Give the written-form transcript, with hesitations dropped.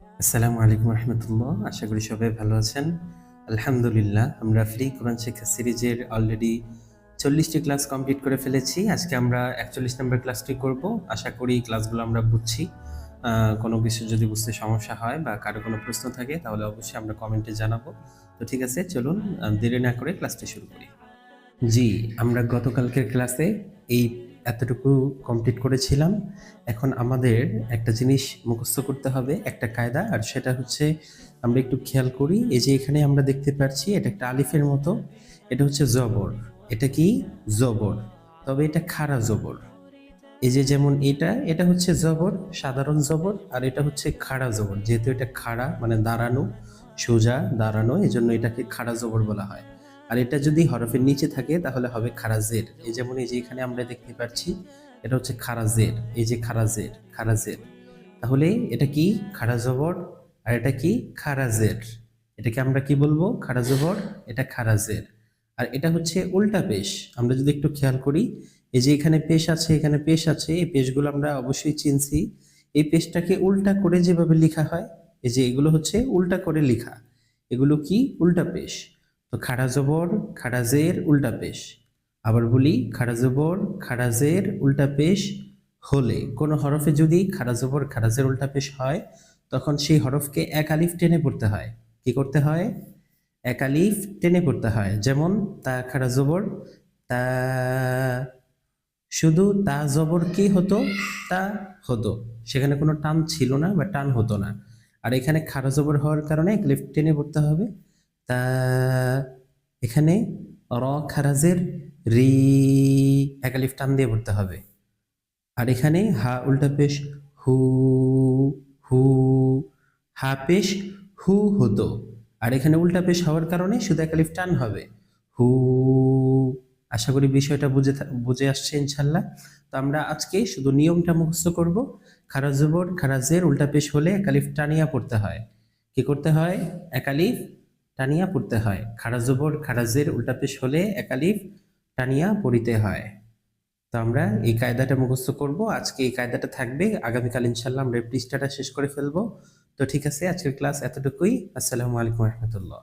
আসসালামু আলাইকুম রহমতুল্লাহ। আশা করি সবাই ভালো আছেন। আলহামদুলিল্লাহ, আমরা ফ্রি কোরআন শিক্ষা সিরিজের অলরেডি 40টি ক্লাস কমপ্লিট করে ফেলেছি। আজকে আমরা 41 নম্বর ক্লাসটি করব। আশা করি ক্লাসগুলো আমরা বুঝছি। কোনো কিছু যদি বুঝতে সমস্যা হয় বা কারো কোনো প্রশ্ন থাকে তাহলে অবশ্যই আমরা কমেন্টে জানাবো। তো ঠিক আছে, চলুন দেরি না করে ক্লাসটি শুরু করি। জি, আমরা গতকালকের ক্লাসে এই এতটুকু কমপ্লিট করেছিলাম। এখন আমাদের একটা জিনিস মুখস্থ করতে হবে, একটা কায়দা। আর সেটা হচ্ছে, আমরা একটু খেয়াল করি, এই যে এখানে আমরা দেখতে পাচ্ছি এটা একটা আলিফের মতো। এটা হচ্ছে জবর। এটা কি? জবর। তবে এটা খাড়া জবর। এই যে যেমন এটা এটা হচ্ছে জবর, সাধারণ জবর। আর এটা হচ্ছে খাড়া জবর। যেহেতু এটা খাড়া মানে দাঁড়ানো, সোজা দাঁড়ানো, এই জন্য এটাকে খাড়া জবর বলা হয়। আর এটা যদি হরফের নিচে থাকে তাহলে হবে খাড়া জের। এই যেমন এই যে এখানে আমরা দেখতে পাচ্ছি এটা হচ্ছে খাড়া জের। এই যে খাড়া জের, খাড়া জের। তাহলে এটা কি? খাড়া জবর। আর এটা কি? খাড়া জের। এটাকে আমরা কি বলবো? খাড়া জবর। এটা খাড়া জের। আর এটা হচ্ছে উল্টা পেশ। আমরা যদি একটু খেয়াল করি, এই যে এখানে পেশ আছে, এখানে পেশ আছে, এই পেশগুলো আমরা অবশ্যই চিনছি। এই পেশটাকে উল্টা করে যেভাবে লেখা হয়, এই যে এগুলো হচ্ছে উল্টা করে লেখা। এগুলো কি? উল্টা পেশ। তো খাড়া জবর, খাড়া জের, উল্টা পেশ। আবার বলি, খাড়া জবর, খাড়া জের, উল্টা পেশ হলে কোন হরফে যদি খাড়া জবর, খাড়া জের, উল্টা পেশ হয়, তখন সেই হরফকে এক আলিফ টেনে পড়তে হয়। কি করতে হয়? এক আলিফ টেনে পড়তে হয়। যেমন তা খাড়া জবর তা, শুধু তা জবর কি হতো? তা হতো। সেখানে কোনো টান ছিল না বা টান হতো না। আর এখানে খাড়া জবর হওয়ার কারণে এক আলিফ টেনে পড়তে হবে। তা, এখানে র খারাজের রি, এক আলিফ টান দিয়ে পড়তে হবে। আর এখানে হা উল্টা পেশ হু, হু, হা পেশ হু হতো। আর এখানে উল্টা পেশ হওয়ার কারণে শুধু এক আলিফ টান হবে, হু। আশা করি বিষয়টা বুঝে আসছে ইনশাল্লাহ। তো আমরা আজকে শুধু নিয়মটা মুখস্থ করব। খারা জবর, খারা জের, উল্টা পেশ হলে এক আলিফ টানিয়া পড়তে হয়। কি করতে হয়? এক আলিফ টানিয়া পড়তে হয়। খারা জবর, খারা জের, উল্টা পেশ হলে এক আলিফ টানিয়া পড়িতে হয়। তো আমরা এই কায়দাটা মুখস্থ করব। আজকে এই কায়দাটা থাকবে, আগামীকাল ইনশাল্লাহ আমরা এই পৃষ্ঠাটা শেষ করে ফেলবো। তো ঠিক আছে, আজকের ক্লাস এতটুকুই। আসসালামু আলাইকুম রহমতুল্লাহ।